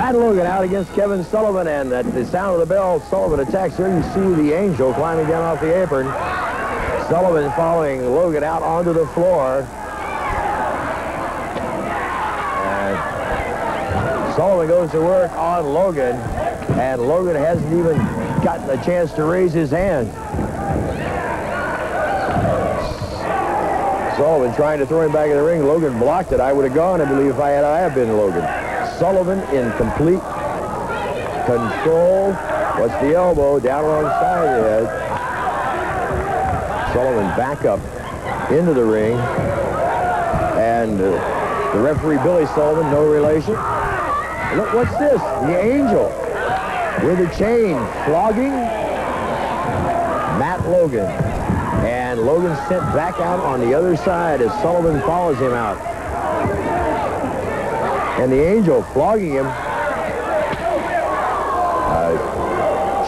Matt Logan out against Kevin Sullivan, and at the sound of the bell, Sullivan attacks. Here you see the Angel climbing down off the apron. Sullivan following Logan out onto the floor. And Sullivan goes to work on Logan, and Logan hasn't even gotten a chance to raise his hand. Sullivan trying to throw him back in the ring. Logan blocked it. I would have gone, I believe, if I have been Logan. Sullivan in complete control. What's the elbow? Down alongside the head. Sullivan back up into the ring. And the referee, Billy Sullivan, no relation. Look, what's this? The Angel with a chain flogging Matt Logan. And Logan sent back out on the other side as Sullivan follows him out. And the Angel flogging him.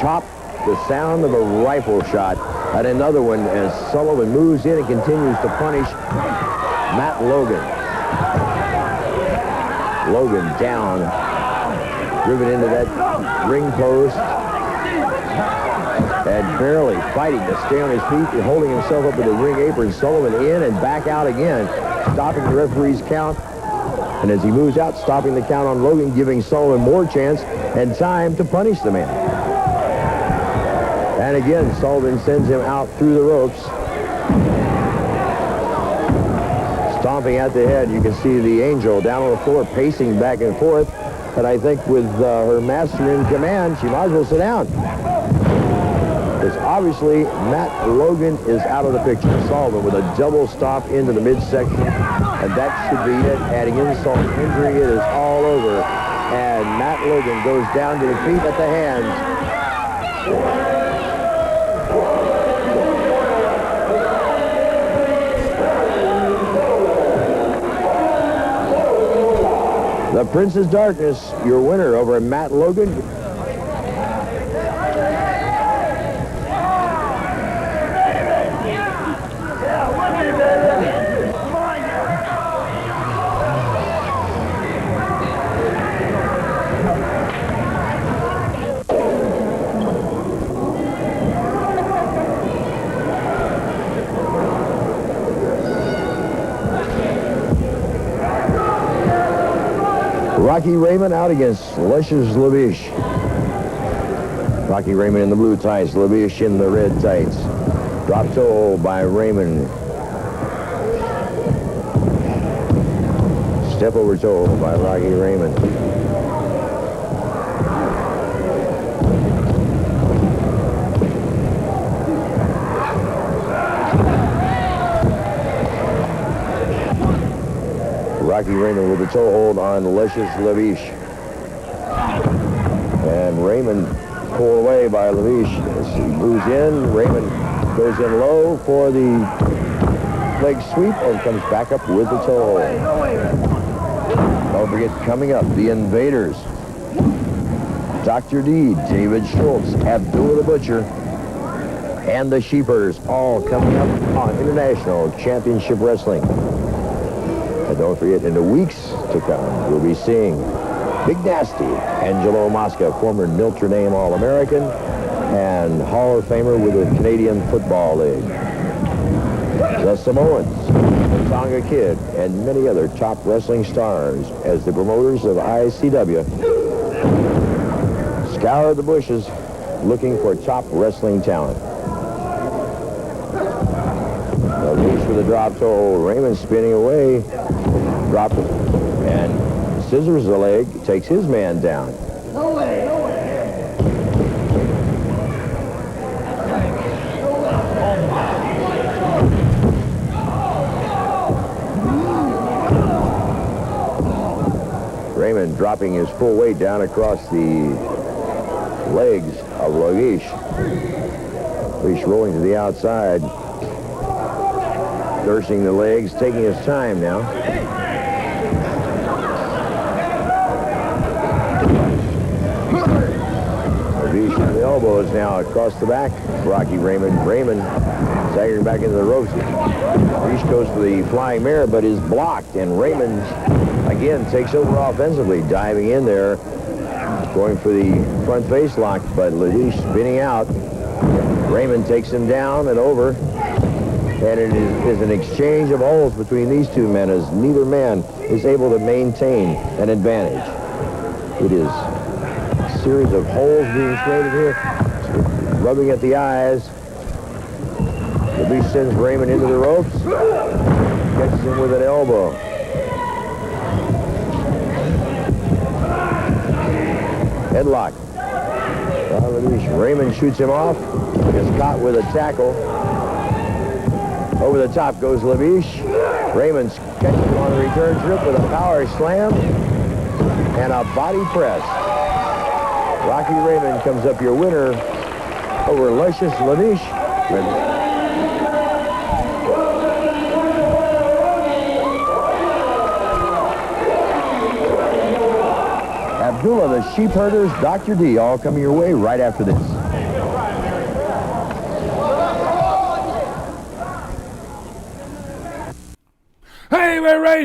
Chop, the sound of a rifle shot. And another one as Sullivan moves in and continues to punish Matt Logan. Logan down, driven into that ring post. And barely fighting to stay on his feet and holding himself up with the ring apron. Sullivan in and back out again, stopping the referee's count. And as he moves out, stopping the count on Logan, giving Sullivan more chance and time to punish the man. And again, Sullivan sends him out through the ropes. Stomping at the head, you can see the Angel down on the floor, pacing back and forth. But I think with her master in command, she might as well sit down. Because obviously, Matt Logan is out of the picture. Sullivan with a double stomp into the midsection. And that should be it. Adding insult to injury, it is all over. And Matt Logan goes down to defeat at the hands. The Prince's Darkness, your winner over Matt Logan. Rocky Raymond out against Luscious Lavish. Rocky Raymond in the blue tights, Lavish in the red tights. Drop toe by Raymond. Step over toe by Rocky Raymond. Rocky Raymond with the toe hold on Luscious Lavish. And Raymond pulled away by Lavish. As he moves in, Raymond goes in low for the leg sweep and comes back up with the toe hold. Don't forget, coming up, the Invaders. Dr. D, David Schultz, Abdullah the Butcher, and the Sheepherders, all coming up on International Championship Wrestling. And don't forget, in the weeks to come, we'll be seeing Big Nasty, Angelo Mosca, former Notre Dame All-American and Hall of Famer with the Canadian Football League. The Samoans, the Tonga Kid, and many other top wrestling stars as the promoters of ICW scour the bushes looking for top wrestling talent. Lavish with a drop toe. Raymond spinning away. Drop it. And scissors the leg. Takes his man down. No way. No way. Raymond dropping his full weight down across the legs of Lavish. Lavish rolling to the outside. Nursing the legs, taking his time now. Lavish on the elbows now across the back. Rocky Raymond. Raymond staggering back into the ropes. Lavish goes for the flying mare, but is blocked, and Raymond again takes over offensively, diving in there going for the front face lock, but Lavish spinning out. Raymond takes him down and over. And it is an exchange of holds between these two men as neither man is able to maintain an advantage. It is a series of holes being traded here, rubbing at the eyes. Lavish sends Raymond into the ropes, catches him with an elbow. Headlock. Lavish. Raymond shoots him off, is caught with a tackle. Over the top goes Lavish. Raymond catches him on the return trip with a power slam and a body press. Rocky Raymond comes up your winner over Luscious Lavish. Abdullah, the Sheep Herders, Dr. D, all coming your way right after this. Hey, we're right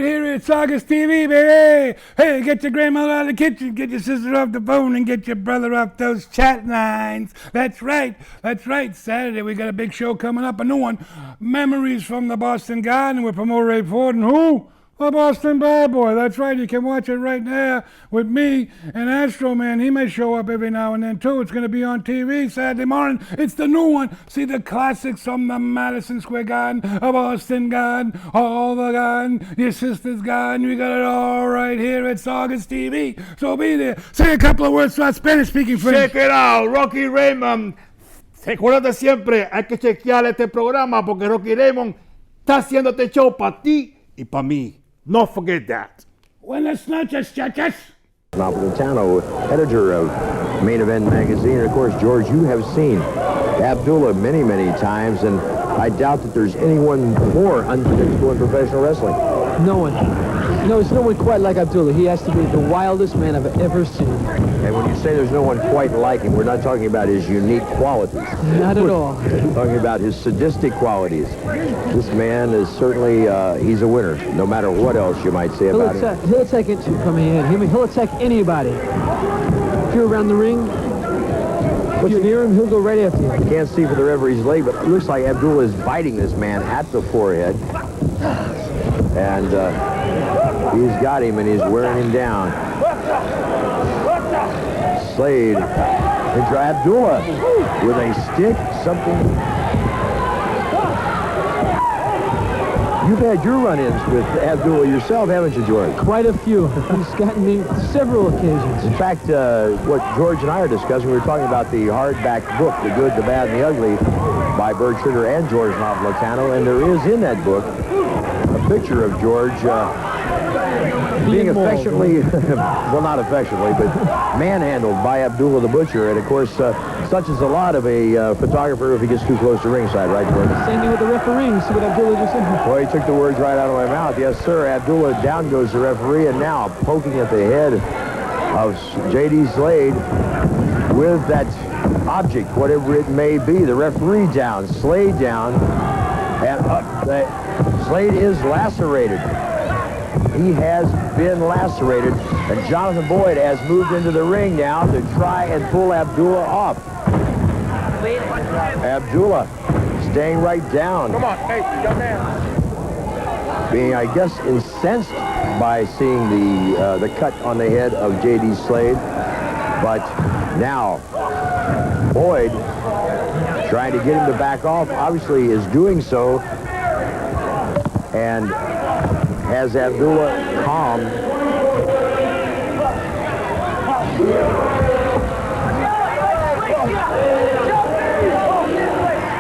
here at Sagas TV, baby. Hey, get your grandmother out of the kitchen, get your sister off the phone, and get your brother off those chat lines. That's right. Saturday, we got a big show coming up, a new one. Memories from the Boston Garden with promoter Ray Ford and who? The Boston Bad Boy. That's right. You can watch it right now with me and Astro Man. He may show up every now and then, too. It's going to be on TV Saturday morning. It's the new one. See the classics from the Madison Square Garden, a Boston Garden, all the garden, your sister's garden. We got it all right here at Sagas TV. So be there. Say a couple of words to our Spanish-speaking friends. Check it out, Rocky Raymond. Recuérdate siempre, hay que chequear este programa porque Rocky Raymond está haciendo este show para ti y para mí. Don't forget that. Buenas noches, chachas. Napolitano, editor of Main Event magazine. And of course, George, you have seen Abdullah many, many times, and I doubt that there's anyone more unpredictable in professional wrestling. No one. No, there's no one quite like Abdullah. He has to be the wildest man I've ever seen. And when you say there's no one quite like him, we're not talking about his unique qualities. Not at all. We're talking about his sadistic qualities. This man is certainly, he's a winner, no matter what else you might say about him. He'll attack it coming in. He'll attack anybody. If you're around the ring, if you're near him, he'll go right after you. I can't see for the referee's leg, but it looks like Abdullah is biting this man at the forehead. And he's got him, and he's wearing him down. Slade into Abdullah with a stick, something. You've had your run-ins with Abdullah yourself, haven't you, George? Quite a few. He's gotten me several occasions. In fact, what George and I are discussing, we were talking about the hardback book, The Good, the Bad, and the Ugly, by Bert Sugar and George Napolitano, and there is in that book a picture of George being affectionately, well, not affectionately, but manhandled by Abdullah the Butcher. And, of course, such is a lot of a photographer if he gets too close to ringside, right, George? Same thing with the referee. See what Abdullah just said? Boy, he took the words right out of my mouth. Yes, sir. Abdullah, down goes the referee, and now poking at the head of JD Slade with that object, whatever it may be. The referee down, Slade down, and Slade is lacerated. He has been lacerated, and Jonathan Boyd has moved into the ring now to try and pull Abdullah off. Abdullah staying right down. Come on, hey, young man. Being, I guess, incensed by seeing the cut on the head of JD Slade. But now, Boyd, trying to get him to back off, obviously is doing so, and has Abdullah calmed.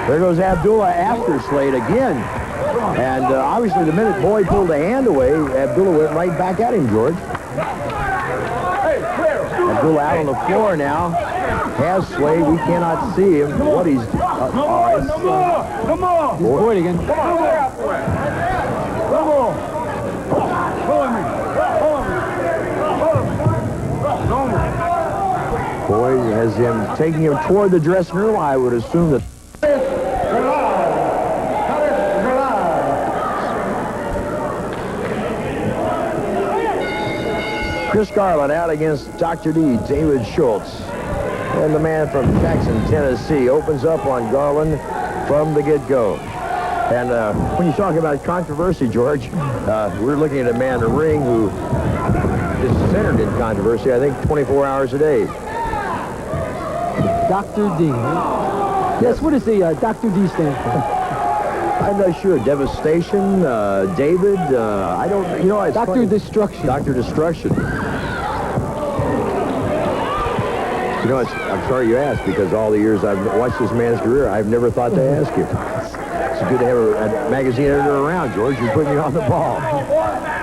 There goes Abdullah after Slade again. And obviously the minute Boyd pulled the hand away, Abdullah went right back at him, George. Abdullah out on the floor now. Has Slade. We cannot see him. What he's... Come on! Here's Boyd again. Come on! Boyd has him taking him toward the dressing room. I would assume that... Chris Garland out against Dr. D, David Schultz. And the man from Jackson, Tennessee, opens up on Garland from the get-go. And when you talk about controversy, George, we're looking at a man in the ring who is centered in controversy, I think, 24 hours a day. Dr. D. Yes, what does the Dr. D stand for? I'm not sure. Devastation, David, I don't, you know, it's Dr. funny. Destruction. Dr. Destruction. You know, I'm sorry you asked, because all the years I've watched this man's career, I've never thought to ask you. It's good to have a magazine editor around, George. You're putting me on the ball.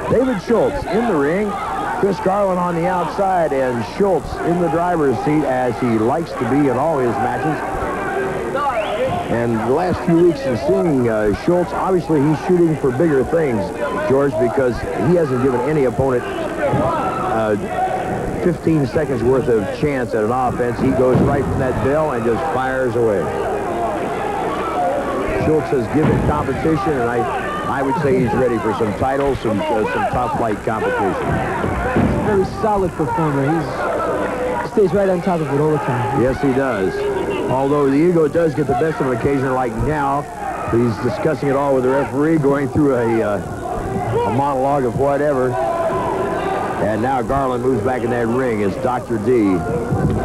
David Schultz in the ring. Chris Garland on the outside, and Schultz in the driver's seat, as he likes to be in all his matches. And the last few weeks in seeing Schultz, obviously he's shooting for bigger things, George, because he hasn't given any opponent 15 seconds worth of chance at an offense. He goes right from that bell and just fires away. Schultz has given competition, and I would say he's ready for some titles, some top flight competition. He's a very solid performer. He stays right on top of it all the time. Yes, he does. Although the ego does get the best of him occasionally, like now. He's discussing it all with the referee, going through a monologue of whatever. And now Garland moves back in that ring as Dr. D,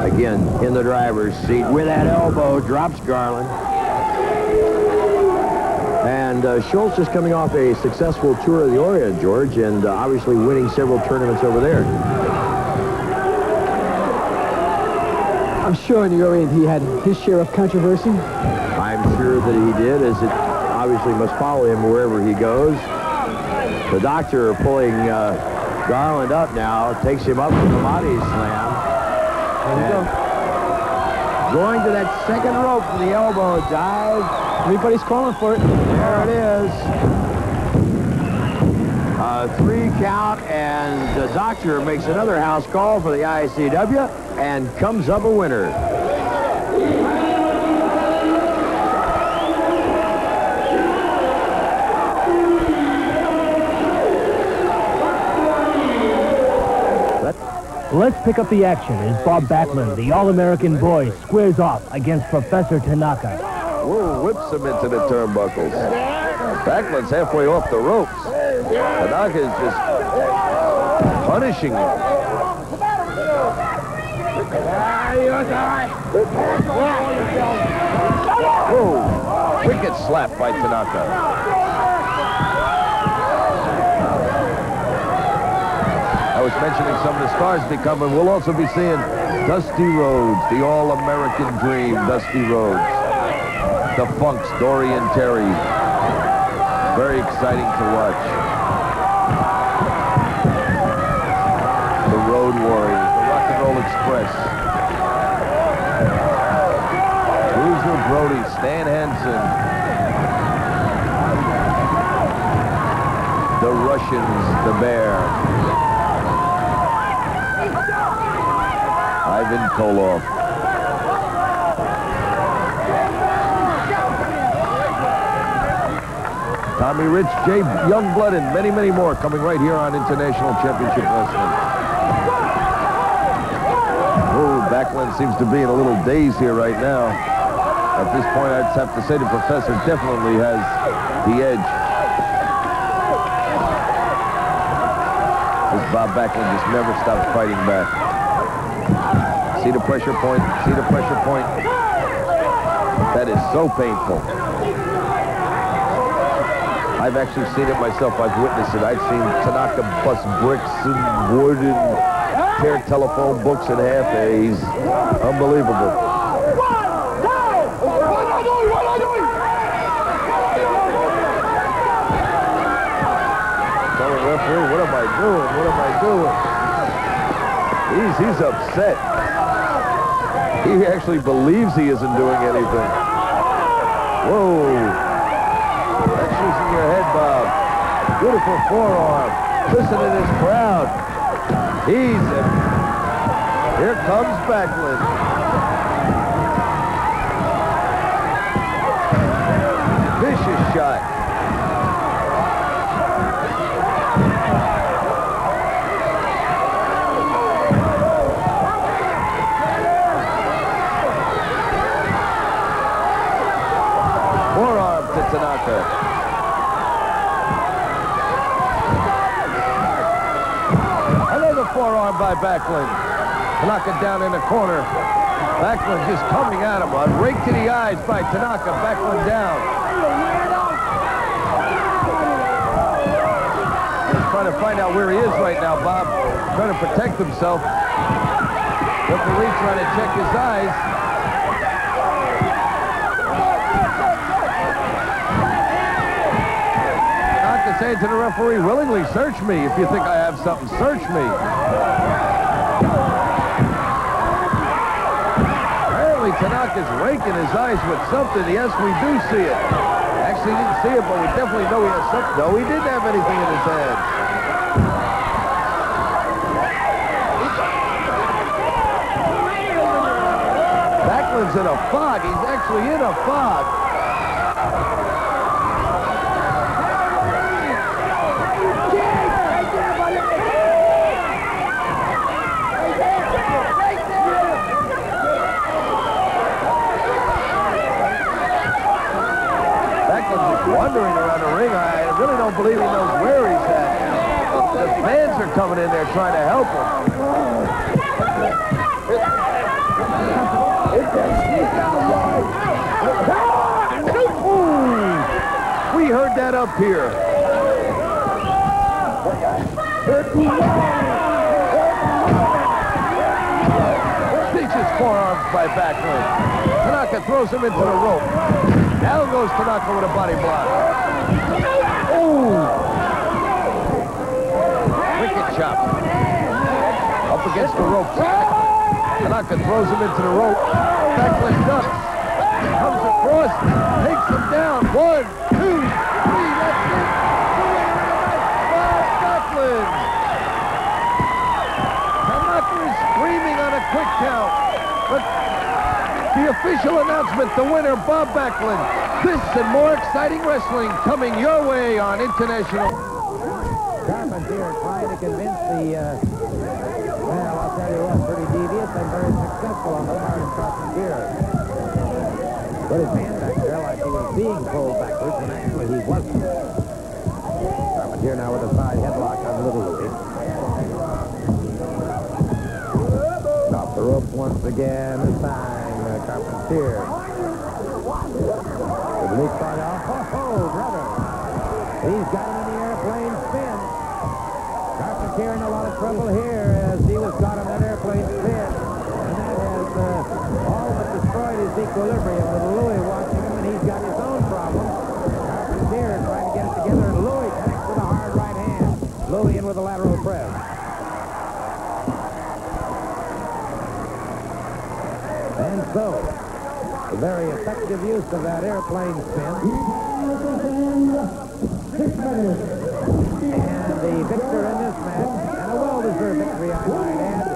again, in the driver's seat with that elbow, drops Garland. And Schultz is coming off a successful tour of the Orient, George, and obviously winning several tournaments over there. I'm sure in the Orient he had his share of controversy. I'm sure that he did, as it obviously must follow him wherever he goes. The doctor pulling Garland up now, takes him up with the body slam. There we go. Going to that second rope for the elbow dive. Everybody's calling for it. There it is. 3 count, and the doctor makes another house call for the ICW and comes up a winner. Let's pick up the action as Bob Backlund, the All-American boy, squares off against Professor Tanaka. Whoa, whips him into the turnbuckles. Backlund's halfway off the ropes. Tanaka is just punishing him. Whoa, wicked slap by Tanaka. I was mentioning some of the stars to be coming. We'll also be seeing Dusty Rhodes, the All-American Dream, Dusty Rhodes. The Funks, Dory and Terry. Very exciting to watch. The Road Warriors, the Rock and Roll Express. Bruiser Brody, Stan Hansen. The Russians, the Bear. Ivan Koloff. Tommy Rich, Jay Youngblood, and many, many more coming right here on International Championship Wrestling. Oh, Backlund seems to be in a little daze here right now. At this point, I'd have to say the Professor definitely has the edge. This Bob Backlund just never stops fighting back. See the pressure point? See the pressure point? That is so painful. I've actually seen it myself. I've witnessed it. I've seen Tanaka bust bricks and wood and tear telephone books in half. He's unbelievable. Tell the referee, what am I doing? What am I doing? He's upset. He actually believes he isn't doing anything. Whoa. That's using your head, Bob. Beautiful forearm. Listen to this crowd. Easy. Here comes Backlund. Vicious shot. forearm by Backlund. Tanaka down in the corner. Backlund just coming at him. A rake to the eyes by Tanaka. Backlund down. He's trying to find out where he is right now, Bob. Trying to protect himself. Referee trying to check his eyes. Tanaka saying to the referee, willingly search me. If you think I have something, search me. Apparently Tanaka's raking his eyes with something. Yes, we do see it. Actually didn't see it, but we definitely know he has something. No, he didn't have anything in his hand. Backlund's in a fog. He's actually in a fog. Wandering around the ring. I really don't believe he knows where he's at. The fans are coming in there trying to help him. Ooh, we heard that up here. Vicious forearms by Backlund. Tanaka throws him into the rope. Down goes Tanaka with a body block. Ooh! Wicked chop. Up against the rope. Tanaka throws him into the rope. Backlund ducks. Comes across. Takes him down. 1, 2, 3. That's it. Backlund. Tanaka is screaming on a quick count. But the official announcement, the winner, Bob Backlund. This and more exciting wrestling coming your way on International. Carpentier trying to convince the, well, I'll tell you what, pretty devious and very successful on the part of Carpentier. Put his hand back there like he was being pulled backwards when actually he wasn't. Carpentier now with a side headlock on Little Louie. Off the rope once again, this time, Carpentier. The leap right off. Oh, brother. He's got him in the airplane spin. Carpentier in a lot of trouble here as he was caught on that airplane spin. And that has all but destroyed his equilibrium. Little Louie watching him, and he's got his own problem. Carpentier trying to get it together, and Louie connects with a hard right hand. Louie in with a lateral press. And so, a very effective use of that airplane spin. And the victor in this match, and a well-deserved victory, I might add,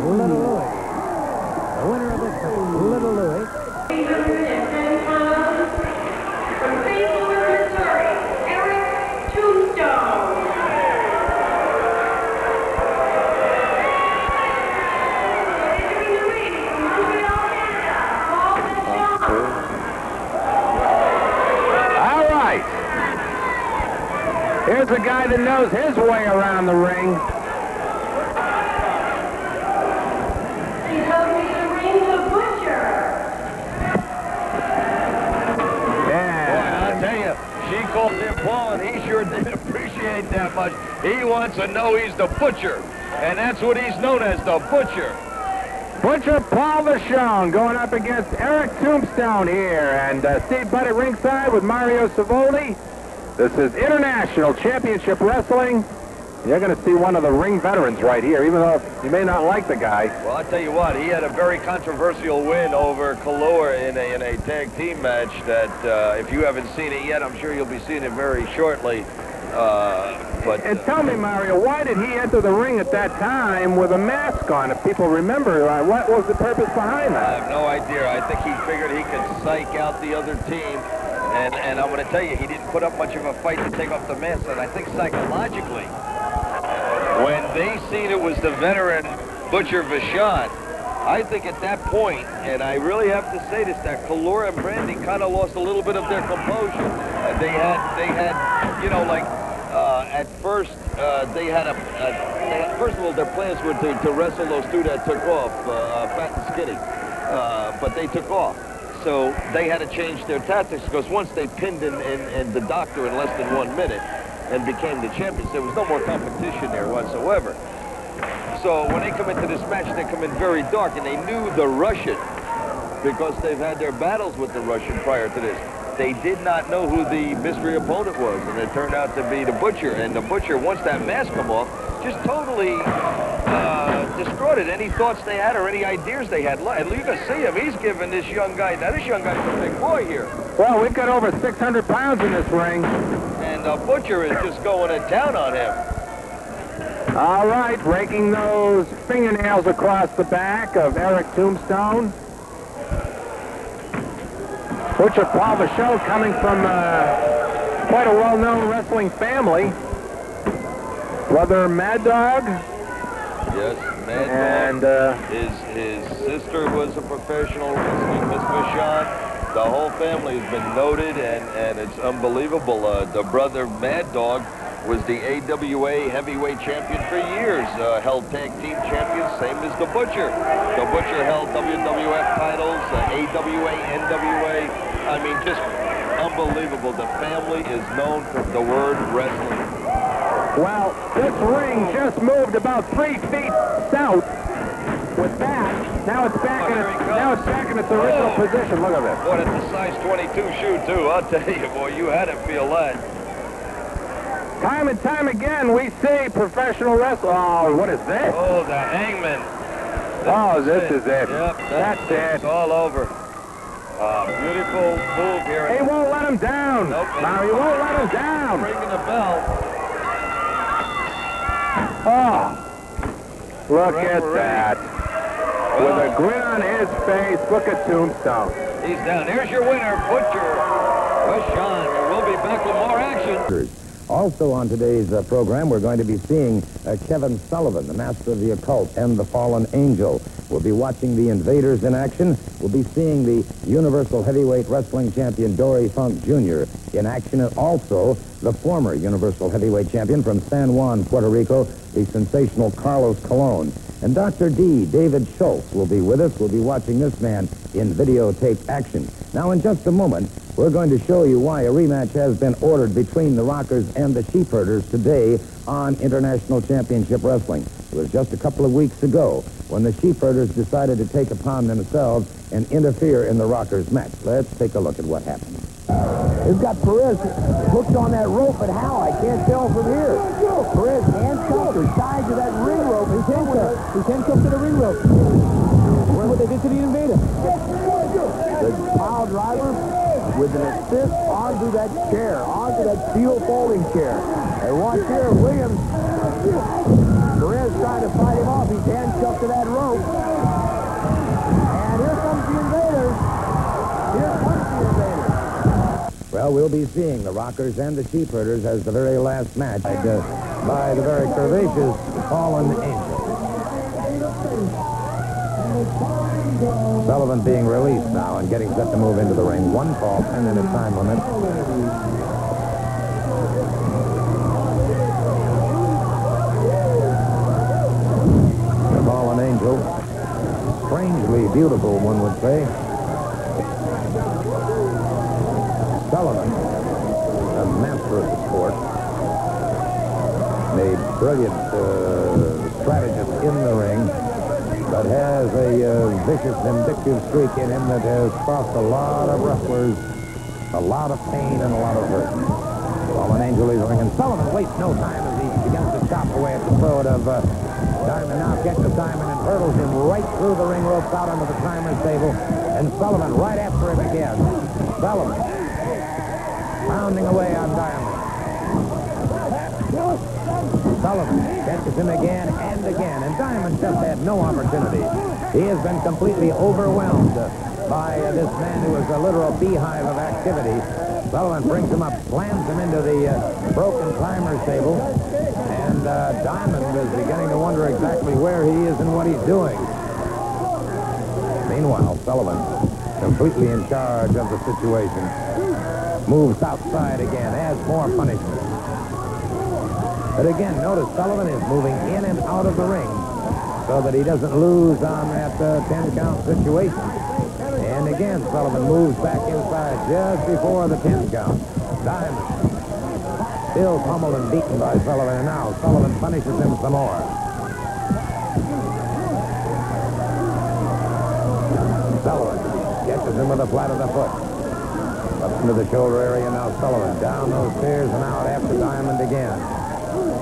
Little Louie. The winner of this match, Little Louie. 810 pounds from St. Louis, Missouri, Eric Tombstone. Here's a guy that knows his way around the ring. He told me to ring the butcher. Yeah. Boy, I'll tell you, she called him Paul, and he sure didn't appreciate that much. He wants to know he's the butcher, and that's what he's known as, the butcher. Butcher Paul Vachon going up against Eric Tombstone here, and Steve Butt at ringside with Mario Savoldi. This is International Championship Wrestling. You're going to see one of the ring veterans right here, even though you may not like the guy. Well, I'll tell you what, he had a very controversial win over Kalor in a tag team match that if you haven't seen it yet, I'm sure you'll be seeing it very shortly. And tell me, Mario, why did he enter the ring at that time with a mask on? If people remember, what was the purpose behind that? I have no idea. I think he figured he could psych out the other team. And I'm going to tell you, he didn't put up much of a fight to take off the mask. And I think psychologically, when they seen it was the veteran Butcher Vachon, I think at that point, and I really have to say this, that Kalora and Brandy kind of lost a little bit of their composure. They had, you know, like at first they had first of all, their plans were to wrestle those two that took off, Fat and Skinny, but they took off. So they had to change their tactics because once they pinned in the Doctor in less than 1 minute and became the champions, there was no more competition there whatsoever. So when they come into this match, they come in very dark, and they knew the Russian because they've had their battles with the Russian prior to this. They did not know who the mystery opponent was, and it turned out to be the Butcher. And the Butcher, once that mask come off, just totally destroyed it. Any thoughts they had or any ideas they had. And you can see him. He's giving this young guy. Now, this young guy's a big boy here. Well, we've got over 600 pounds in this ring. And the Butcher is just going to town on him. All right, raking those fingernails across the back of Eric Tombstone. Butcher Paul Vachon coming from quite a well-known wrestling family. Brother Mad Dog. Yes, Mad Dog. And his sister was a professional wrestling, Miss Vachon. The whole family has been noted, and it's unbelievable. The brother Mad Dog was the AWA heavyweight champion for years, held tag team champions, same as the Butcher. The Butcher held WWF titles, AWA, NWA. I mean, just unbelievable. The family is known for the word wrestling. Well, this ring just moved about 3 feet south with that. Now it's back in its original position. Look at this. Boy, that's a size 22 shoe, too. I'll tell you, boy, you had to feel that. Time and time again, we see professional wrestling. Oh, what is this? Oh, the Hangman. This is it. Yep, that's it. It's all over. Beautiful move here. He won't let him down. Nope, Now he won't let him down. Ringing the bell. Oh, look at that. With a grin on his face, look at Tombstone. He's down. There's your winner, Butcher Vachon. And we'll be back with more action. Also on today's program, we're going to be seeing Kevin Sullivan, the master of the occult and the fallen angel. We'll be watching the Invaders in action. We'll be seeing the Universal Heavyweight Wrestling Champion Dory Funk Jr. in action, and also the former Universal Heavyweight Champion from San Juan, Puerto Rico, the sensational Carlos Colon. And Dr. D, David Schultz, will be with us. We'll be watching this man in videotape action. Now, in just a moment, we're going to show you why a rematch has been ordered between the Rockers and the Sheepherders today on International Championship Wrestling. It was just a couple of weeks ago when the Sheepherders decided to take upon themselves and interfere in the Rockers' match. Let's take a look at what happened. They've got Perez hooked on that rope, but how? I can't tell from here. Perez handcuffed or tied to that ring rope. He's handcuffed. He's handcuffed to the ring rope. This is what they did to the Invader. The pile driver with an assist onto that chair, onto that steel folding chair. And watch here, Williams. Perez trying to fight him off. He's handcuffed to that rope. And here comes the Invaders. Here comes the Invaders. Well, we'll be seeing the Rockers and the Sheepherders as the very last match by the very curvaceous Fallen Angel. Sullivan being released now and getting set to move into the ring. 1 fall, 10-minute time limit. The Fallen Angel, strangely beautiful, one would say. Sullivan, a master of the sport, a brilliant strategist in the ring, but has a vicious, vindictive streak in him that has cost a lot of wrestlers a lot of pain and a lot of hurt. Fallen Angel is ring, and Sullivan wastes no time as he begins to chop away at the throat of Diamond. Now catches Diamond and hurdles him right through the ring ropes out onto the timer's table, and Sullivan right after him again. Sullivan pounding away on Diamond. Sullivan catches him again and again, and Diamond just had no opportunity. He has been completely overwhelmed by this man who is a literal beehive of activity. Sullivan brings him up, slams him into the broken timer's table, and Diamond is beginning to wonder exactly where he is and what he's doing. Meanwhile, Sullivan, completely in charge of the situation, moves outside again, adds more punishment. But again, notice Sullivan is moving in and out of the ring so that he doesn't lose on that 10-count situation. And again, Sullivan moves back inside just before the 10 count. Diamond still pummeled and beaten by Sullivan, and now Sullivan punishes him some more. Sullivan catches him with the flat of the foot. Up into the shoulder area now, Sullivan down those stairs and out after Diamond again.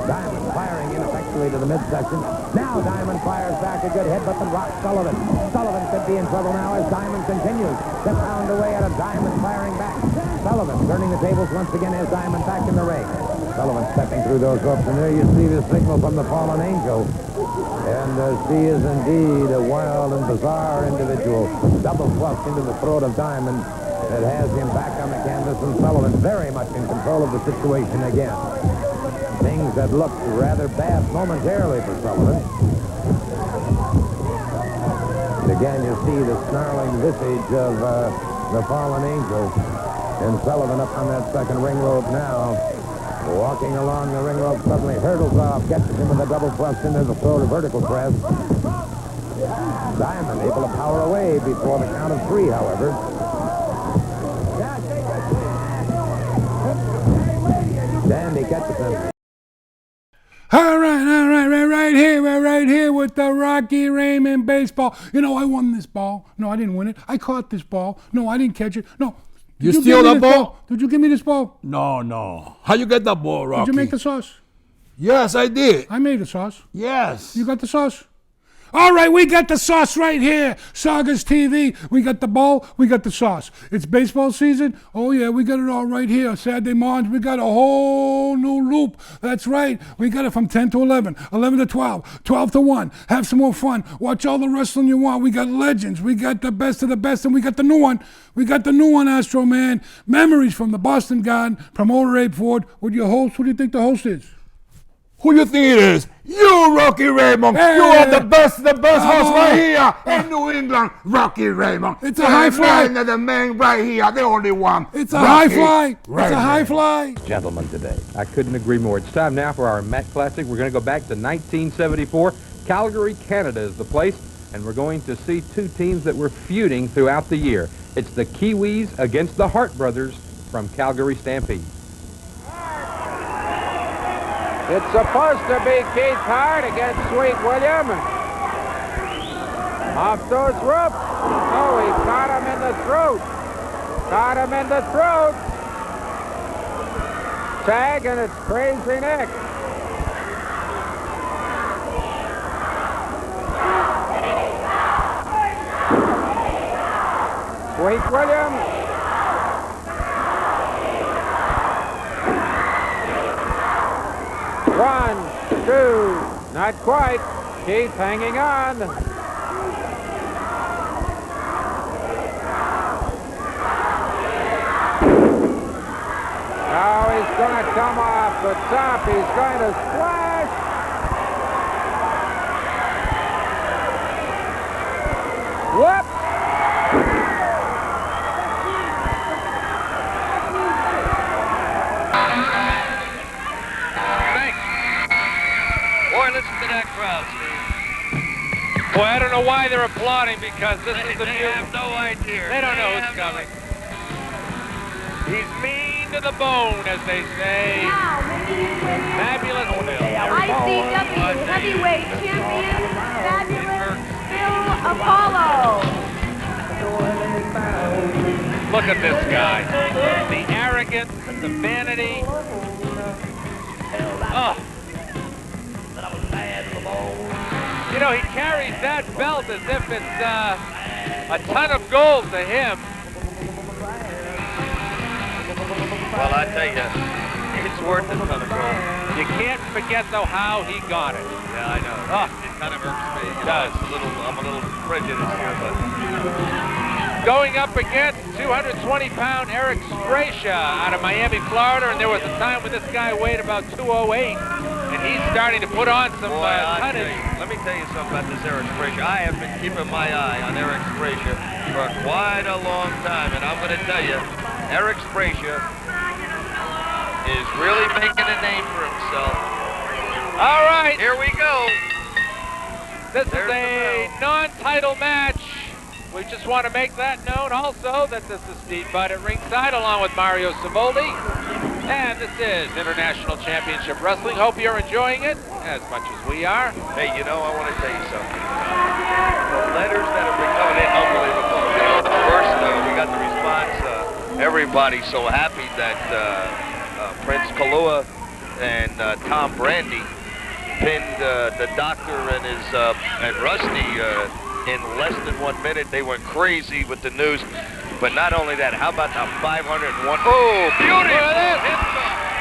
Diamond firing ineffectually to the midsection. Now Diamond fires back a good hit, but the rocks Sullivan. Sullivan could be in trouble now as Diamond continues to pound away at a Diamond firing back. Sullivan turning the tables once again as Diamond back in the ring. Sullivan stepping through those ropes, and there you see the signal from the fallen angel. And she is indeed a wild and bizarre individual. Double thrust into the throat of Diamond that has him back on the canvas, and Sullivan very much in control of the situation again. Things that looked rather bad momentarily for Sullivan. And again, you see the snarling visage of the fallen angel. And Sullivan up on that second ring rope now. Walking along the ring rope, suddenly hurdles off, catches him with a double thrust into the throat, a vertical press. Diamond able to power away before the count of 3, however. Dandy catches him. All right, right here with the Rocky Raymond baseball. You know, I won this ball. No, I didn't win it. I caught this ball. No, I didn't catch it. No. You steal the ball? Did you give me this ball? No. How you get the ball, Rocky? Did you make the sauce? Yes, I did. I made the sauce. Yes. You got the sauce? All right, we got the sauce right here. Sagas TV. We got the ball. We got the sauce. It's baseball season. Oh, yeah, we got it all right here. Saturday mornings, we got a whole new loop. That's right. We got it from 10 to 11, 11 to 12, 12 to 1. Have some more fun. Watch all the wrestling you want. We got legends. We got the best of the best, and we got the new one. We got the new one, Astro Man. Memories from the Boston Garden. Promoter Abe Ford. With your host, who do you think the host is? Who you think it is? You, Rocky Raymond. Hey. You are the best host right here in New England, Rocky Raymond. It's a high fly. The man right here, the only one. It's a high fly. It's a high fly. Gentlemen today. I couldn't agree more. It's time now for our Met Classic. We're going to go back to 1974. Calgary, Canada is the place, and we're going to see two teams that were feuding throughout the year. It's the Kiwis against the Hart brothers from Calgary Stampede. It's supposed to be Keith Hart against Sweet William. Off those ropes. Oh, he caught him in the throat. Caught him in the throat. Tag, and it's Crazy Nick. Sweet William. One, two, not quite. Keith hanging on. Now he's going to come off the top. He's going to splash. Whoop! Listen to that crowd, Steve. Boy, I don't know why they're applauding, because this is the They have no idea. They don't know who's coming. He's mean to the bone, as they say. Fabulous Bill. ICW heavyweight champion, Fabulous Bill Apollo. Look at this guy. The arrogance, the vanity. Oh. You know, he carries that belt as if it's a ton of gold to him. Well, I tell you, it's worth a ton of gold. You can't forget, though, how he got it. Yeah, I know. Oh. It kind of irks me. It does. I'm a little prejudiced here, but... Going up against 220-pound Eric Sprecha out of Miami, Florida, and there was a time when this guy weighed about 208, and he's starting to put on some tonnage. Let me tell you something about this Eric Sprecha. I have been keeping my eye on Eric Sprecha for quite a long time, and I'm going to tell you, Eric Sprecha is really making a name for himself All right. Here we go. This is a non-title match. We just want to make that known also that this is Steve Budd at ringside along with Mario Savoldi. And this is International Championship Wrestling. Hope you're enjoying it as much as we are. Hey, you know, I want to tell you something. The letters that have been coming in, unbelievable. You know, first we got the response. Everybody's so happy that Prince Kalua and Tom Brandy pinned the Doctor and his and Rusty in less than 1 minute. They went crazy with the news. But not only that, how about the 501? Oh, beauty!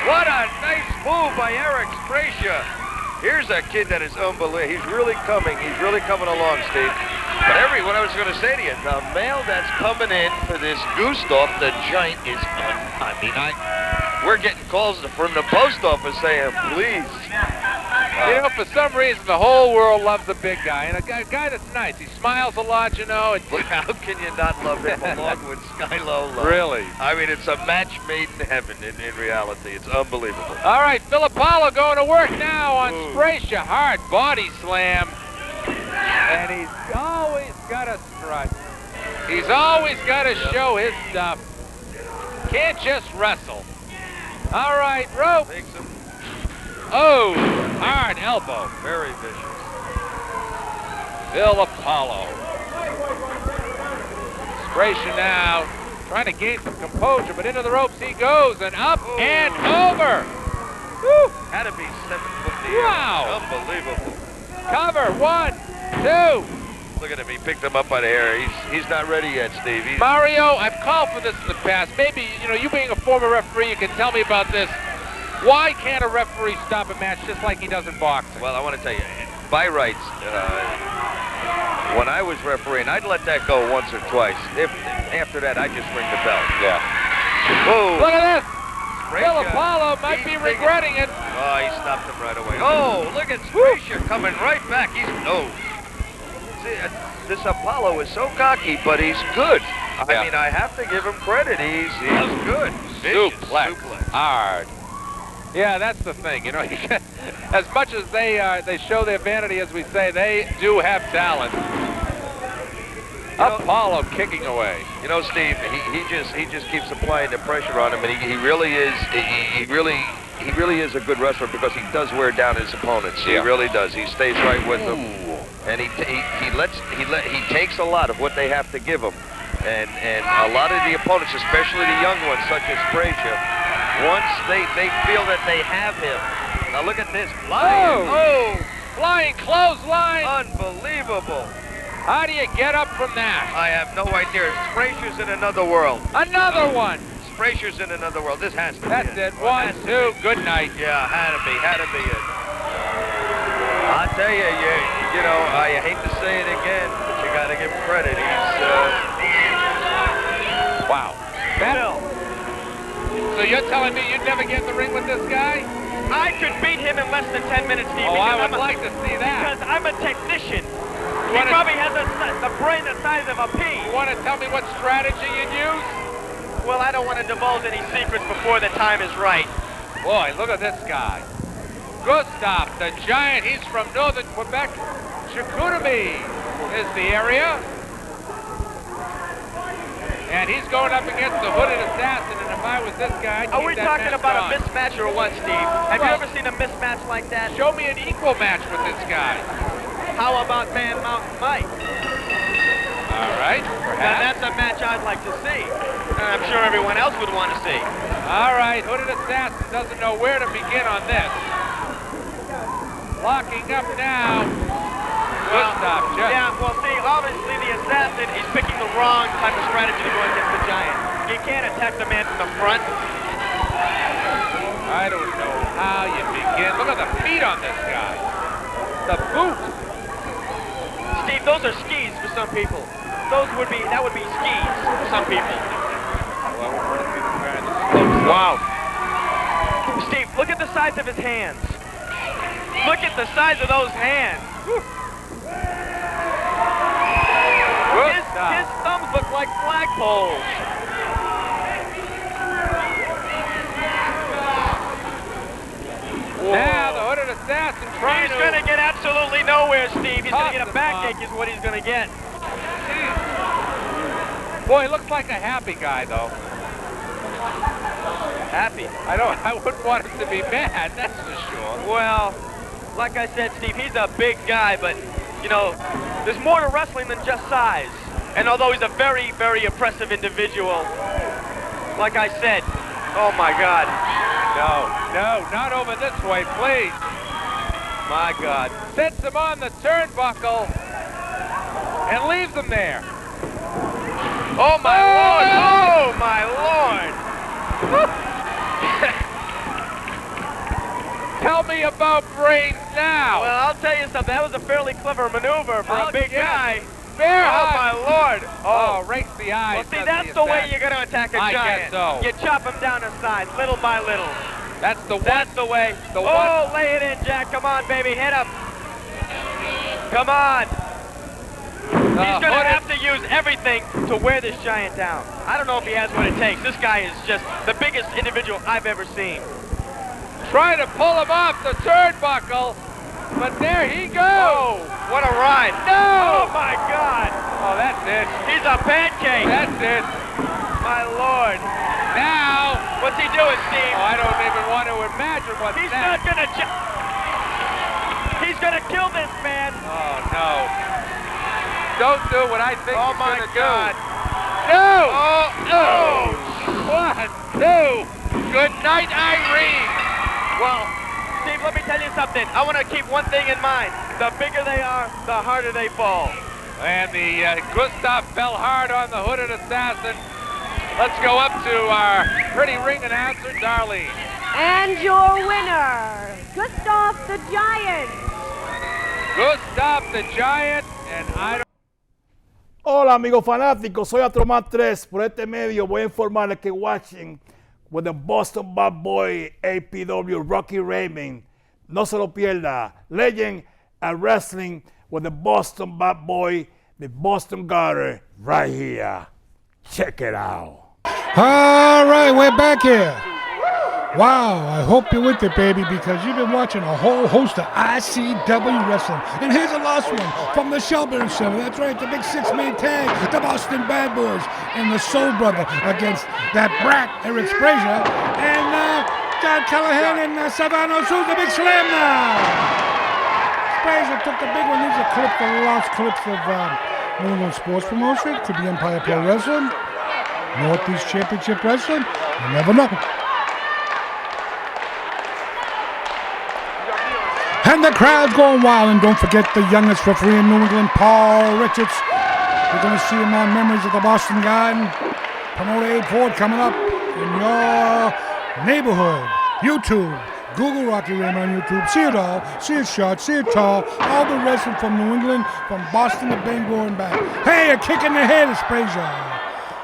What a nice move by Eric Sprecha. Here's a kid that is unbelievable. He's really coming. He's really coming along, Steve. But what I was going to say to you, the mail that's coming in for this Gustav, the Giant, is we're getting calls from the post office saying, please. You know, for some reason, the whole world loves the big guy. And a guy that's nice. He smiles a lot, you know. How can you not love him along with Skylo? Really? I mean, it's a match made in heaven in reality. It's unbelievable. All right, Filipalo going to work now on Sprecha. Hard body slam. And he's always got a strut. He's always got to show his stuff. Can't just wrestle. All right, rope. Oh, hard elbow. Very vicious. Filipalo. Sprecha now trying to gain some composure, but into the ropes he goes, and up and over. Woo. Had to be 7 foot in the air. Wow. Unbelievable. Cover, 1, 2. Look at him. He picked him up by the hair. He's not ready yet, Steve. Mario, I've called for this in the past. Maybe, you know, you being a former referee, you can tell me about this. Why can't a referee stop a match just like he does in boxing? Well, I want to tell you, by rights, when I was refereeing, I'd let that go once or twice. After that, I'd just ring the bell. Yeah. Whoa. Look at this. Filipalo might be regretting it. Oh, he stopped him right away. Oh, look at Sprecha coming right back. See, this Apollo is so cocky, but he's good. I mean, I have to give him credit. He's good. Suplex. Hard. Yeah, that's the thing. You know, as much as they show their vanity, as we say, they do have talent. Apollo kicking away. You know, Steve, he just keeps applying the pressure on him, and he really is a good wrestler because he does wear down his opponents. He really does. He stays right with them, and he takes a lot of what they have to give him, and a lot of the opponents, especially the young ones such as Sprecha, once they feel that they have him. Now look at this flying. Flying clothesline. Unbelievable. How do you get up from that? I have no idea. Sprecha's in another world. Another one. Sprecha's in another world. This has to That's be it. That's it. 1, 2. Good night. Yeah, had to be it. I tell you, you know, I hate to say it again, but you got to give him credit. He's wow. So you're telling me you'd never get in the ring with this guy? I could beat him in less than 10 minutes, Steve. Oh, I would like to see that. Because I'm a technician. He probably has the brain the size of a pea. You want to tell me what strategy you'd use? Well, I don't want to divulge any secrets before the time is right. Boy, look at this guy. Gustav, the Giant. He's from northern Quebec. Chicoutimi is the area. And he's going up against the hooded assassin, and if I was this guy, I'd Are we keep that talking match about going. a mismatch or what, Steve? Have you ever seen a mismatch like that? Show me an equal match with this guy. How about Man Mountain Mike? All right, Now, that's a match I'd like to see. And I'm sure everyone else would want to see. All right, hooded assassin doesn't know where to begin on this. Locking up now. Gustav, yeah, well, see, obviously the assassin, he's picking the wrong type of strategy to go against the Giant. You can't attack the man from the front. I don't know how you begin. Look at the feet on this guy. The boot. Steve, those are skis for some people. That would be skis for some people. Wow. Steve, look at the size of his hands. Look at the size of those hands. His thumbs look like flagpoles. Now the hooded assassin here, Steve. He's going to get a backache is what he's going to get. Boy, he looks like a happy guy, though. Happy? I wouldn't want him to be mad, that's for sure. Well, like I said, Steve, he's a big guy, but, you know, there's more to wrestling than just size. And although he's a very, very impressive individual, like I said, oh my God. No, not over this way, please. My God. Sets him on the turnbuckle and leaves him there. Oh my Lord! Oh my Lord! Tell me about brains now. Well, I'll tell you something. That was a fairly clever maneuver for a big guy. Bear oh hug. My Lord! Oh, rakes the eyes. Well, see, that's the way you're going to attack a I giant. guess so. You chop him down to size, little by little. That's the one. That's the way. Lay it in, Jack. Come on, baby. Hit him. Come on. He's going to have to use everything to wear this giant down. I don't know if he has what it takes. This guy is just the biggest individual I've ever seen. Trying to pull him off the turnbuckle, but there he goes. Oh, what a ride. No! Oh, my God. Oh, that's it. He's a pancake. That's it. My Lord. Now. What's he doing, Steve? Oh, I don't even want to imagine what's He's next. not going to... He's going to kill this man. Oh, no. Don't do what I think oh he's my gonna God. do. No! Oh, no! 1, 2. Good night, Irene. Well, Steve, let me tell you something. I want to keep one thing in mind. The bigger they are, the harder they fall. And the Gustav fell hard on the hooded assassin. Let's go up to our pretty ring announcer, Darlene. And your winner, Gustav the Giant. Gustav the Giant, and I don't... Hola amigos fanáticos, soy Atroman 3. Por este medio voy a informarles que watching with the Boston Bad Boy APW Rocky Raymond. No se lo pierda. Legend at wrestling with the Boston Bad Boy, the Boston Garter, right here. Check it out. All right, we're back here. Wow, I hope you're with it, baby, because you've been watching a whole host of ICW wrestling. And here's a last one from the Shelburne Center. That's right, the big six-man tag, the Boston Bad Boys and the Soul Brother against that brat, Eric Sprecha, and John Callahan and Savannah Souza, the big slam now. Sprecha took the big one. These are the last clips of New England Sports Promotion to the Empire Pro Wrestling, Northeast Championship Wrestling. You never know. And the crowd's going wild, and don't forget the youngest referee in New England, Paul Richards. You're going to see him on Memories of the Boston Garden. Promoter Abe Ford coming up in your neighborhood. YouTube, Google Rocky Raymond on YouTube. See it all, see it short, see it tall. All the wrestling from New England, from Boston to Bangor and back. Hey, a kick in the head is Sprecha.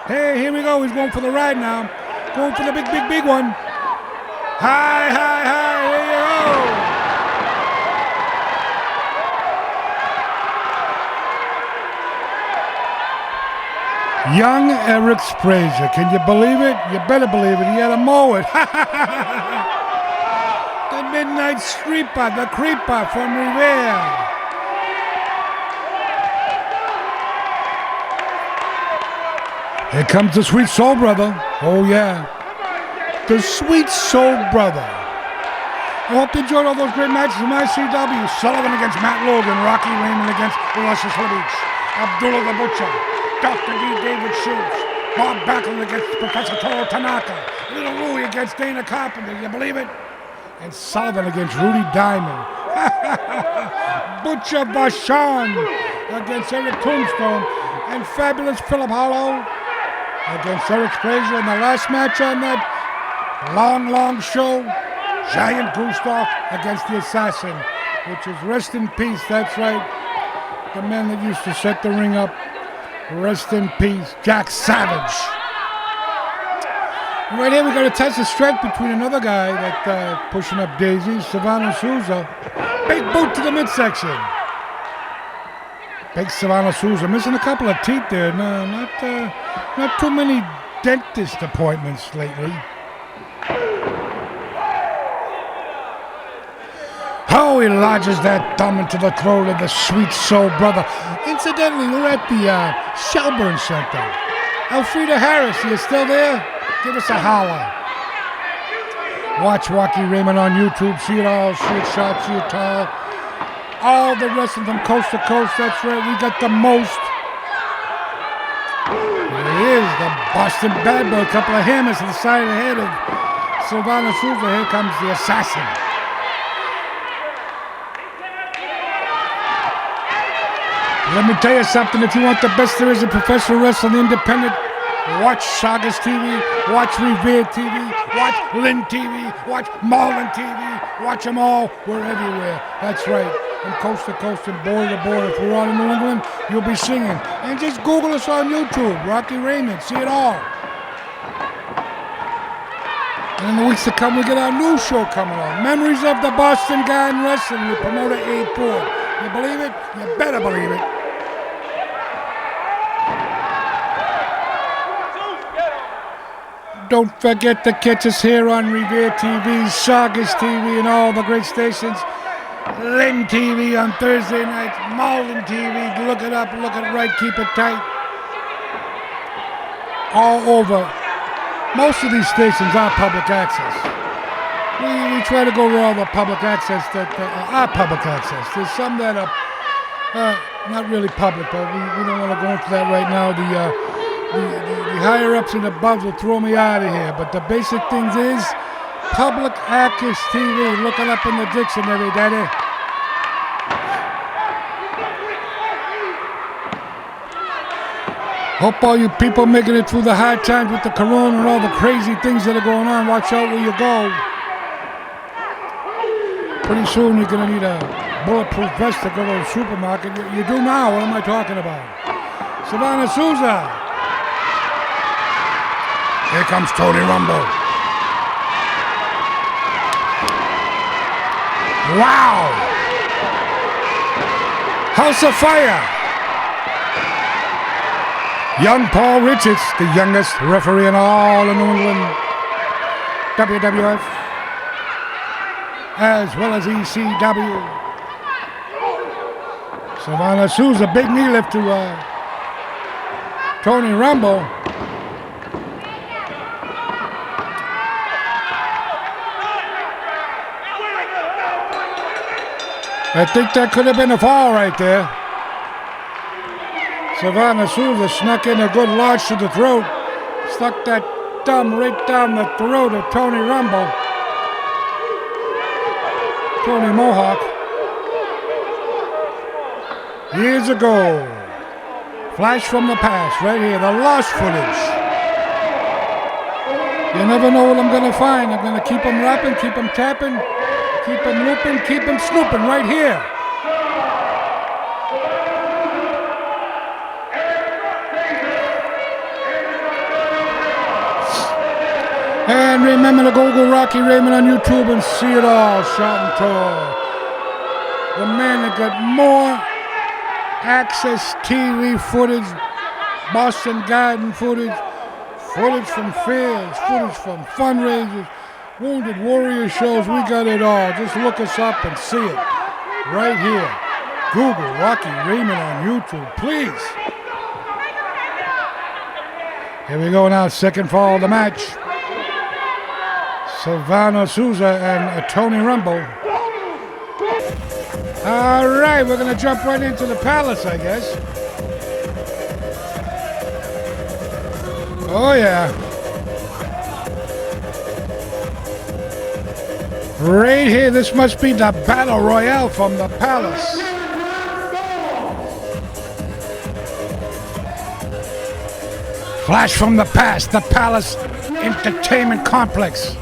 Hey, here we go. He's going for the ride now. Going for the big, big, big one. Hi, hi, hi. Here you go. Young Eric Sprecha, can you believe it? You better believe it. He had to mow it. The Midnight Streeper, the Creeper from Revere. Here comes the Sweet Soul Brother. Oh yeah, the Sweet Soul Brother. I hope you enjoyed all those great matches from ICW. Sullivan against Matt Logan, Rocky Raymond against Luscious Lavish, Abdullah the Butcher, Dr. D. David Schultz, Bob Backlund against Professor Toro Tanaka, Little Louie against Dana Carpenter, you believe it? And Sullivan against Rudy Diamond. Butcher Vachon against Eric Tombstone, and Fabulous Philip Hollow against Eric Sprecha. And the last match on that long, long show, Giant Gustav against the Assassin, which is rest in peace, that's right. The man that used to set the ring up. Rest in peace, Jack Savage. And right here we got a test of strength between another guy that pushing up daisies, Savannah Souza. Big boot to the midsection. Big Savannah Souza missing a couple of teeth there. No, not too many dentist appointments lately. How he lodges that thumb into the throat of the sweet soul brother. Incidentally, we're at the Shelburne Center. Elfrida Harris, you still there? Give us a holler. Watch Rocky Raymond on YouTube. See it all. See it short, see it tall. All the wrestling from coast to coast. That's right. We got the most. Here is the Boston Bad Boy. A couple of hammers to the side of the head of Sylvana Souza. Here comes the assassin. Let me tell you something. If you want the best there is in professional wrestling independent, watch Sagas TV, watch Revere TV, watch Lynn TV, watch Marlin TV. Watch them all. We're everywhere. That's right. From coast to coast and border to border. If we're on in New England, you'll be singing. And just Google us on YouTube. Rocky Raymond. See it all. And in the weeks to come, we get our new show coming on. Memories of the Boston Guy in Wrestling with promoter Abe Ford. You believe it? You better believe it. Don't forget to catch us here on Revere TV, Sagas TV, and all the great stations. Lynn TV on Thursday nights, Malden TV. Look it up, look it right, keep it tight. All over. Most of these stations are public access. We try to go where all the public access that are public access. There's some that are not really public, but we don't want to go into that right now. The higher-ups and above will throw me out of here. But the basic things is public access TV. Look it up in the dictionary, Daddy. Hope all you people making it through the hard times with the corona and all the crazy things that are going on. Watch out where you go. Pretty soon you're going to need a bulletproof vest to go to the supermarket. You do now. What am I talking about? Sylvana Souza. Here comes Tony Rumble. Wow! House of Fire. Young Paul Richards, the youngest referee in all of New England WWF, as well as ECW. Sylvana Souza, big knee lift to Tony Rumble. I think that could have been a fall right there. Sylvana Souza snuck in a good lodge to the throat. Stuck that thumb right down the throat of Tony Rumble. Tony Mohawk. Years ago. Flash from the past, right here, the lost footage. You never know what I'm going to find. I'm going to keep them rapping, keep them tapping. Keep him looping, keep him snooping right here. And remember to go Rocky Raymond on YouTube and see it all, shot and tall. The man that got more access TV footage, Boston Garden footage, footage from fairs, footage from fundraisers, Wounded Warrior shows, we got it all. Just look us up and see it. Right here. Google Rocky Raymond on YouTube, please. Here we go now, second fall of the match. Sylvana Souza and Tony Rumble. All right, we're going to jump right into the Palace, I guess. Oh, yeah. Right here, this must be the Battle Royale from the Palace. Flash from the past, the Palace Entertainment Complex.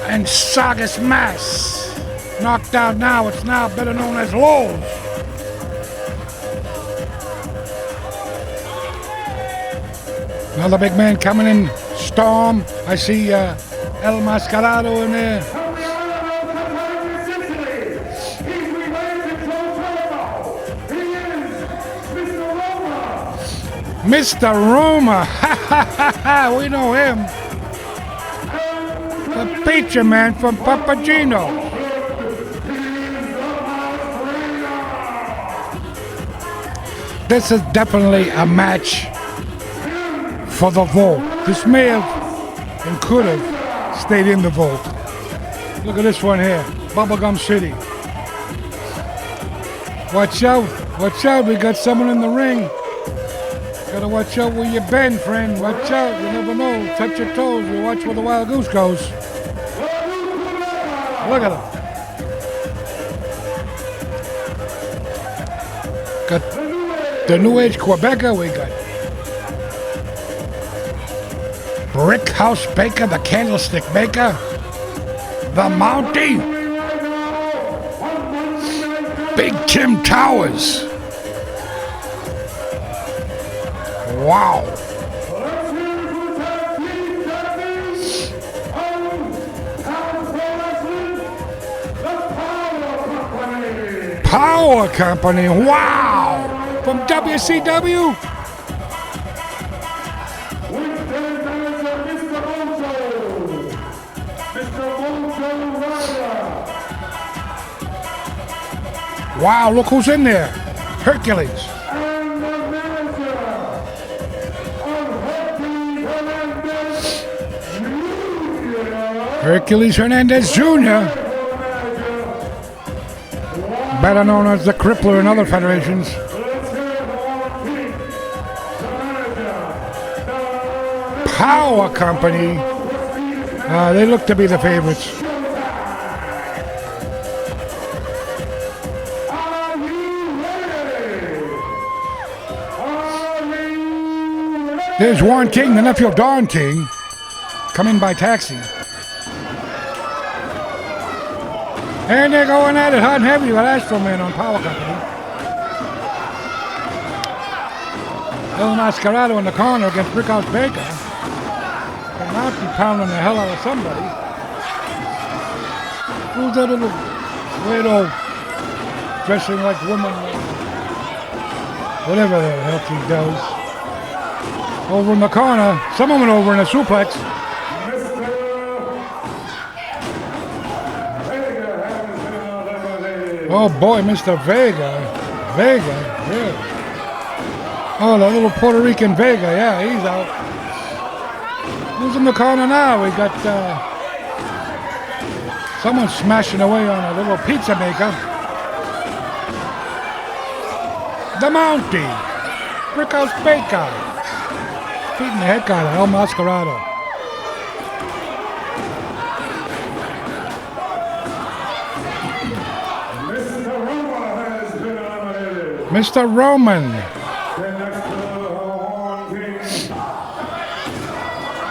And Sagas Mass. Knocked out now, it's now better known as Lowe's. Another big man coming in, Storm. I see El Mascarado in there. Mr. Roma, we know him. The Preacher Man from Papagino. This is definitely a match for the vault. This may have and could have stayed in the vault. Look at this one here, Bubblegum City. Watch out, we got someone in the ring. Gotta watch out where you bend, friend. Watch out, you never know. Touch your toes, you watch where the wild goose goes. Look at him. Got the New Age Quebecer, we got Brick House Baker, the Candlestick Baker, the Mountie, Big Tim Towers. Wow. Power Company, wow! From WCW? Wow, look who's in there. Hercules. Hercules Hernandez Jr., better known as the Crippler in other federations. Power Company, they look to be the favorites. There's Warren King, the nephew of Don King, coming by taxi. And they're going at it hot and heavy with Astro Man on Power Company. El Mascarado in the corner against Brickhouse Baker. And Mountie pounding the hell out of somebody. Who's that little weirdo dressing like woman? Whatever the hell he does. Over in the corner, someone went over in a suplex. Oh boy, Mr. Vega. Yeah. Oh, the little Puerto Rican Vega, yeah, he's out. Who's in the corner now? We got someone smashing away on a little pizza maker. The Mountie, Brickhouse Baker, beating the heck out of El Mascarado. Mr. Roman.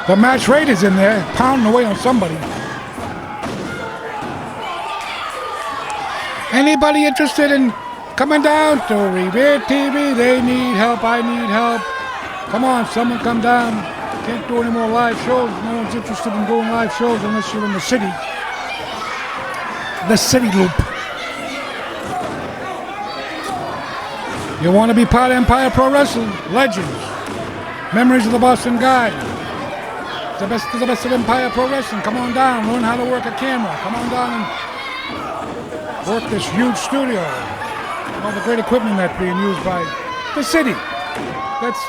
The match rate is in there, pounding away on somebody. Anybody interested in coming down to Revere TV? They need help, I need help. Come on, someone come down. Can't do any more live shows. No one's interested in doing live shows unless you're in the city. The city loop. You want to be part of Empire Pro Wrestling? Legends. Memories of the Boston Guy. The best of Empire Pro Wrestling. Come on down, learn how to work a camera. Come on down and work this huge studio. All the great equipment that's being used by the city. That's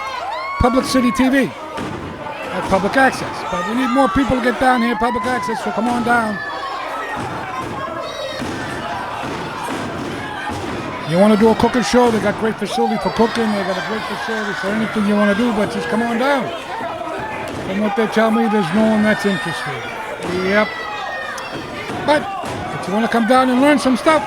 Public City TV. That's public access. But we need more people to get down here, public access, so come on down. You want to do a cooking show? They got great facility for cooking. They got a great facility for anything you want to do, but just come on down. From what they tell me, there's no one that's interested. Yep. But if you want to come down and learn some stuff,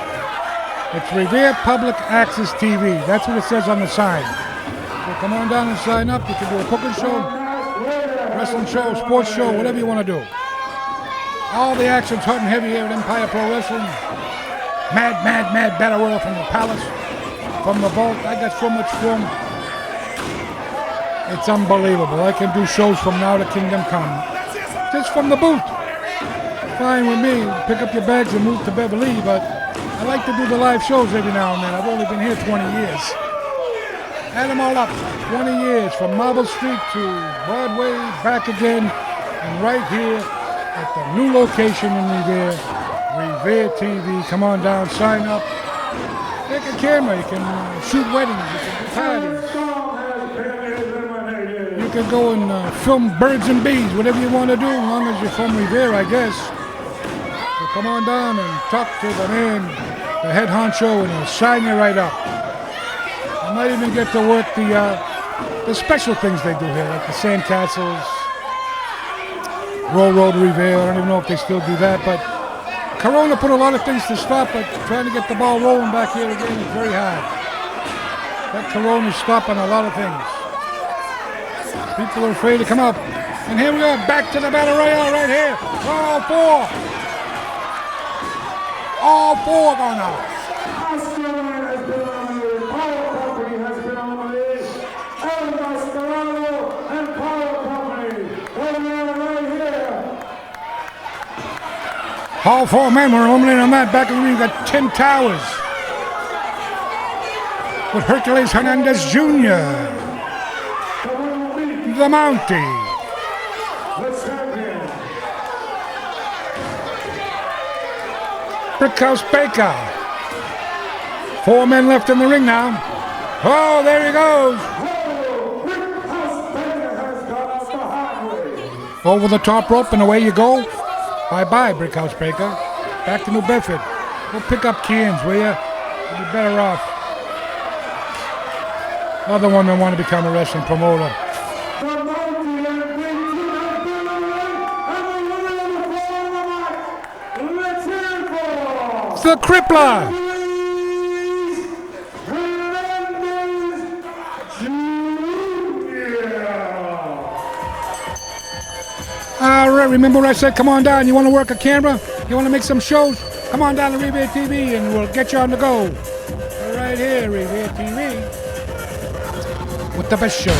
it's Revere Public Access TV. That's what it says on the sign. So come on down and sign up. You can do a cooking show, wrestling show, sports show, whatever you want to do. All the action's hot and heavy here at Empire Pro Wrestling. Mad Battle Royal from the Palace, from the Vault. I got so much film. It's unbelievable. I can do shows from now to Kingdom Come. Just from the booth. Fine with me. Pick up your bags and move to Beverly, but I like to do the live shows every now and then. I've only been here 20 years. Add them all up. 20 years from Marble Street to Broadway, back again, and right here at the new location in Revere. Revere TV. Come on down, sign up. Take a camera. You can shoot weddings. You can do parties. You can go and film birds and bees, whatever you want to do, as long as you're from Revere, I guess. So come on down and talk to the man, the head honcho, and he'll sign you right up. I might even get to work the special things they do here, like the sandcastles, Road Revere. I don't even know if they still do that, but Corona put a lot of things to stop, but trying to get the ball rolling back here again is very hard. That Corona's stopping a lot of things. People are afraid to come up. And here we are, back to the Battle Royale right here. All four going out. All four men were eliminated on that. Back in the ring, you got Tim Towers with Hercules Hernandez Jr., the Mountie, Brickhouse Baker. 4 men left in the ring now. Oh, there he goes. Over the top rope and away you go. Bye-bye, Brickhouse Baker. Back to New Bedford. Go pick up cans, will ya? You'll be better off. Other one that want to become a wrestling promoter. It's the Crippler. All right, remember what I said? Come on down. You want to work a camera? You want to make some shows? Come on down to Revere TV and we'll get you on the go. Right here, Revere TV, with the best show.